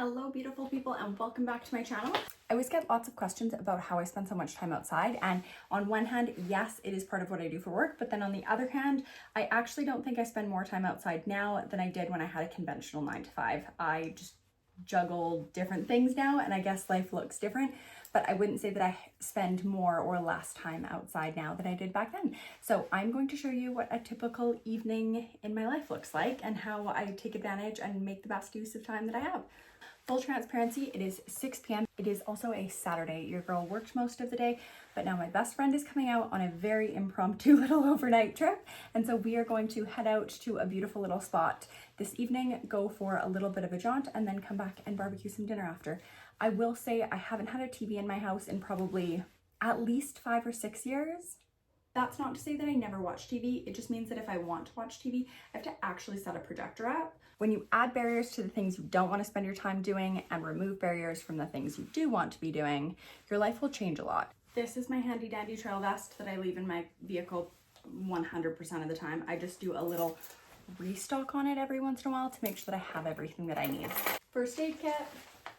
Hello beautiful people and welcome back to my channel. I always get lots of questions about how I spend so much time outside, and on one hand, yes, it is part of what I do for work, but then on the other hand, I actually don't think I spend more time outside now than I did when I had a conventional 9 to 5. I just juggle different things now and I guess life looks different, but I wouldn't say that I spend more or less time outside now than I did back then. So I'm going to show you what a typical evening in my life looks like and how I take advantage and make the best use of time that I have. Full transparency, it is 6 p.m. It is also a Saturday. Your girl worked most of the day, but now my best friend is coming out on a very impromptu little overnight trip. And so we are going to head out to a beautiful little spot this evening, go for a little bit of a jaunt, and then come back and barbecue some dinner after. I will say I haven't had a TV in my house in probably at least 5 or 6 years. That's not to say that I never watch TV. It just means that if I want to watch TV, I have to actually set a projector up. When you add barriers to the things you don't want to spend your time doing and remove barriers from the things you do want to be doing, your life will change a lot. This is my handy dandy trail vest that I leave in my vehicle 100% of the time. I just do a little restock on it every once in a while to make sure that I have everything that I need. First aid kit,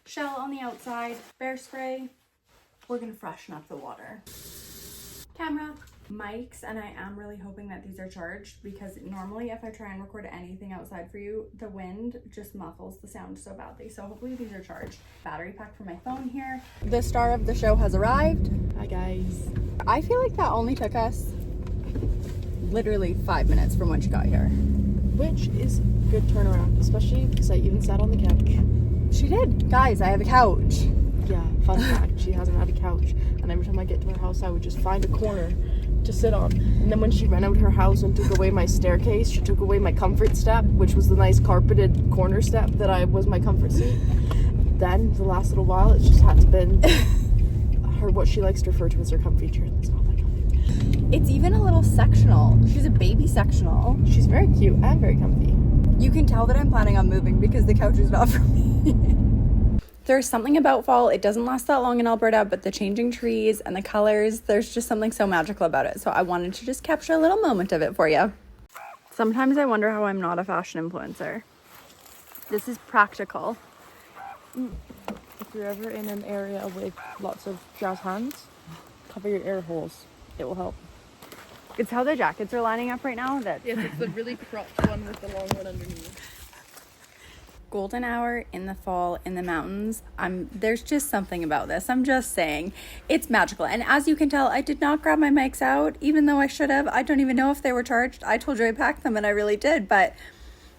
shell on the outside, bear spray. We're gonna freshen up the water. Camera, mics, and I am really hoping that these are charged because normally if I try and record anything outside for you, the wind just muffles the sound so badly. So hopefully these are charged. Battery pack for my phone here. The star of the show has arrived. Hi guys. I feel like that only took us literally 5 minutes from when she got here. Which is good turnaround, especially because I even sat on the couch. She did. Guys, I have a couch. Yeah, fun fact, she hasn't had a couch. And every time I get to her house, I would just find a corner to sit on. And then when she ran out of her house and took away my staircase, she took away my comfort step, which was the nice carpeted corner step that was my comfort seat. Then the last little while, it's just had to been her, what she likes to refer to as her comfy chair. That's not that comfy. It's even a little sectional. She's a baby sectional. She's very cute and very comfy. You can tell that I'm planning on moving because the couch is not for me. There's something about fall. It doesn't last that long in Alberta, but the changing trees and the colors, there's just something so magical about it. So I wanted to just capture a little moment of it for you. Sometimes I wonder how I'm not a fashion influencer. This is practical. If you're ever in an area with lots of jazz hands, cover your air holes. It will help. It's how the jackets are lining up right now. Yes, it's the really cropped one with the long one underneath. Golden hour in the fall in the mountains. There's just something about this. I'm just saying, it's magical. And as you can tell, I did not grab my mics out, even though I should have. I don't even know if they were charged. I told you I packed them and I really did, but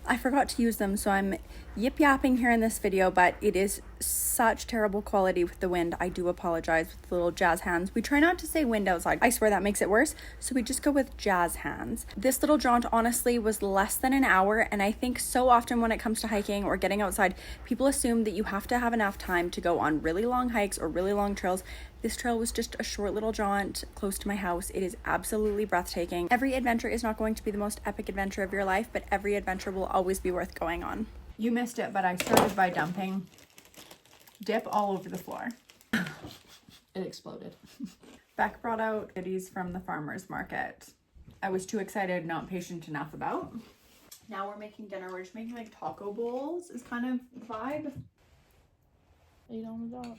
I forgot to use them. So I'm yip-yapping here in this video, but it is such terrible quality with the wind. I do apologize with the little jazz hands. We try not to say wind outside. I swear that makes it worse. So we just go with jazz hands. This little jaunt honestly was less than an hour. And I think so often when it comes to hiking or getting outside, people assume that you have to have enough time to go on really long hikes or really long trails. This trail was just a short little jaunt close to my house. It is absolutely breathtaking. Every adventure is not going to be the most epic adventure of your life, but every adventure will always be worth going on. You missed it, but I started by dumping dip all over the floor. It exploded. Beck brought out goodies from the farmer's market. I was too excited, not patient enough about. Now we're making dinner. We're just making like taco bowls is kind of the vibe. 8 on the dot.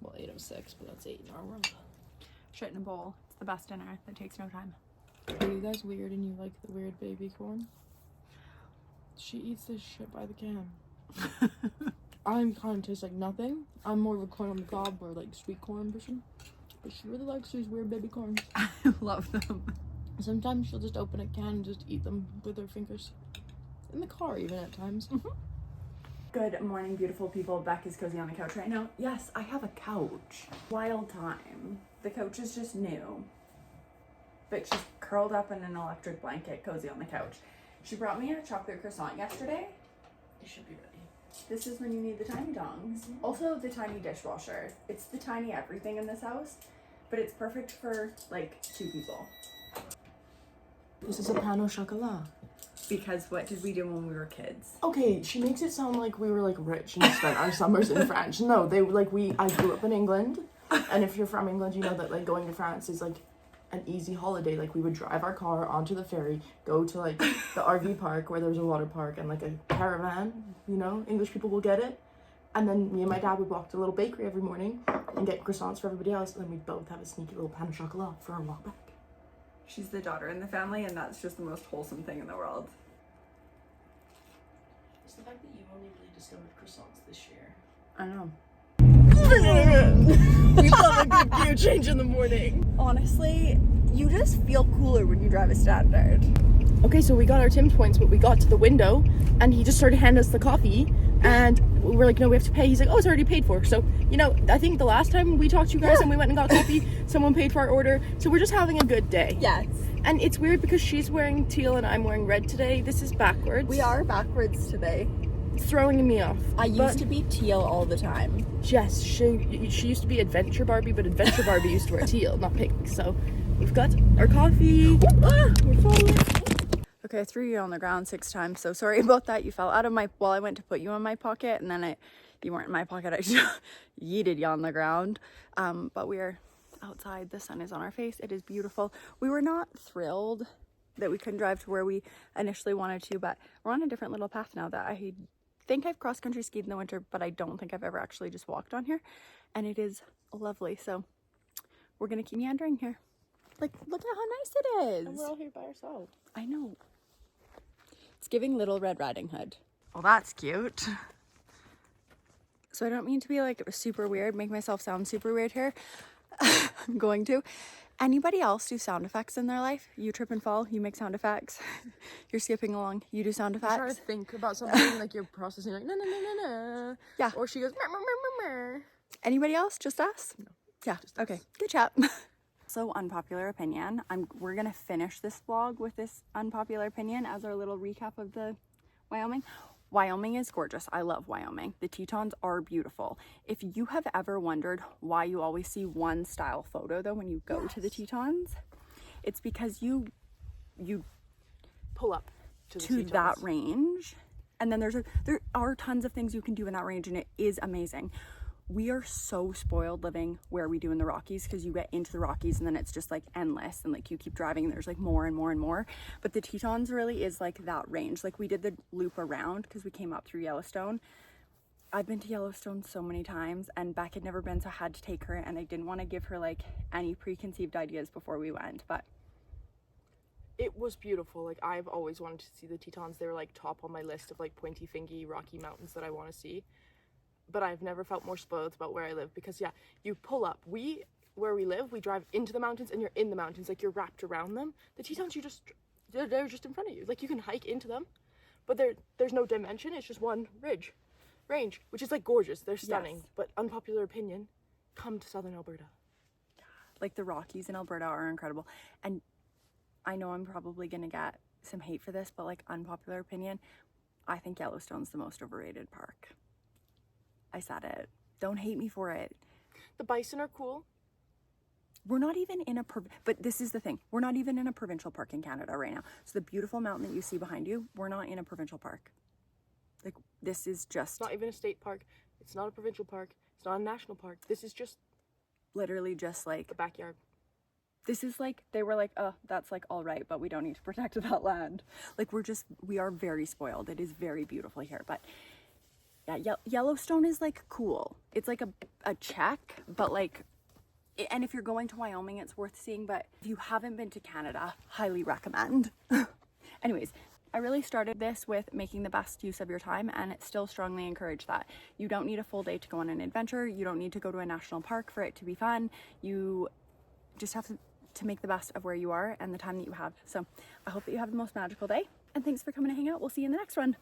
Well, 8 of 6, but that's 8 in our world. Shit in a bowl. It's the best dinner that takes no time. Are you guys weird and you like the weird baby corn? She eats this shit by the can. I'm kind of taste like nothing. I'm more of a corn on the cob or like sweet corn person. But she really likes these weird baby corns. I love them. Sometimes she'll just open a can and just eat them with her fingers. In the car even at times. Good morning, beautiful people. Beck is cozy on the couch right now. Yes, I have a couch. Wild time. The couch is just new. But she's curled up in an electric blanket, cozy on the couch. She brought me a chocolate croissant yesterday. It should be ready. This is when you need the tiny tongs. Also the tiny dishwasher. It's the tiny everything in this house, but it's perfect for like 2 people. This is a pan au chocolat. Because what did we do when we were kids? Okay, she makes it sound like we were like rich and spent our summers in France. No, I grew up in England, and if you're from England, you know that like going to France is like an easy holiday. Like we would drive our car onto the ferry, go to like the RV park where there's a water park and like a caravan, you know, English people will get it. And then me and my dad would walk to a little bakery every morning and get croissants for everybody else, and then we'd both have a sneaky little pain au chocolat for our walk back. She's the daughter in the family, and that's just the most wholesome thing in the world. It's the fact that you only really discovered croissants this year. I know. We love a good gear change in the morning. Honestly, you just feel cooler when you drive a Standard. Okay, so we got our Tim's points, but we got to the window and he just started handing us the coffee, and we were like, no, we have to pay. He's like, oh, it's already paid for. So, you know, I think the last time we talked to you guys and we went and got coffee, someone paid for our order. So we're just having a good day. Yes. And it's weird because she's wearing teal and I'm wearing red today. This is backwards. We are backwards today. It's throwing me off. I used to be teal all the time. Yes, she used to be Adventure Barbie, but Adventure Barbie used to wear teal, not pink. So we've got our coffee. We're falling. Okay, I threw you on the ground 6 times, so sorry about that. You fell out of my, well, I went to put you in my pocket, and then you weren't in my pocket. I just yeeted you on the ground. But we're outside. The sun is on our face. It is beautiful. We were not thrilled that we couldn't drive to where we initially wanted to, but we're on a different little path now that I think I've cross-country skied in the winter, but I don't think I've ever actually just walked on here, and it is lovely. So we're gonna keep meandering here. Like, look at how nice it is. And we're all here by ourselves. I know. It's giving Little Red Riding Hood. Well, that's cute. So I don't mean to be like super weird, make myself sound super weird here. I'm going to. Anybody else do sound effects in their life? You trip and fall, you make sound effects. You're skipping along, you do sound effects. You're trying to think about something, like you're processing, like, no, no, no, no, no. Yeah. Or she goes, mer, mer, mer, mer, mer. Anybody else? Just us? No. Yeah, Just us. okay, good chat. So, unpopular opinion. We're gonna finish this vlog with this unpopular opinion as our little recap of the Wyoming. Wyoming is gorgeous. I love Wyoming. The Tetons are beautiful. If you have ever wondered why you always see one style photo though when you go to the Tetons, it's because you pull up to that range, and then there are tons of things you can do in that range, and it is amazing. We are so spoiled living where we do in the Rockies, because you get into the Rockies and then it's just like endless, and like you keep driving and there's like more and more and more. But the Tetons really is like that range. Like we did the loop around because we came up through Yellowstone. I've been to Yellowstone so many times, and Beck had never been, so I had to take her, and I didn't want to give her like any preconceived ideas before we went, but it was beautiful. Like, I've always wanted to see the Tetons. They were like top on my list of like pointy fingy Rocky Mountains that I want to see. But I've never felt more spoiled about where I live, because yeah, you pull up. Where we live, we drive into the mountains and you're in the mountains, like you're wrapped around them. The Tetons, they're just in front of you. Like you can hike into them, but there's no dimension. It's just one range, which is like gorgeous. They're stunning. Yes. But unpopular opinion, come to southern Alberta. Like the Rockies in Alberta are incredible. And I know I'm probably gonna get some hate for this, but like unpopular opinion, I think Yellowstone's the most overrated park. I said it. Don't hate me for it. The bison are cool. We're not even in but this is the thing. We're not even in a provincial park in Canada right now. So the beautiful mountain that you see behind you, we're not in a provincial park. Like, this is just... It's not even a state park. It's not a provincial park. It's not a national park. This is just... literally just like... the backyard. This is like, they were like, oh, that's like all right, but we don't need to protect that land. Like, we are very spoiled. It is very beautiful here, but... yeah, Yellowstone is like cool. It's like a check, but like, and if you're going to Wyoming, it's worth seeing. But if you haven't been to Canada, highly recommend. Anyways, I really started this with making the best use of your time, and it still strongly encourage that. You don't need a full day to go on an adventure. You don't need to go to a national park for it to be fun. You just have to make the best of where you are and the time that you have. So I hope that you have the most magical day, and thanks for coming to hang out. We'll see you in the next one.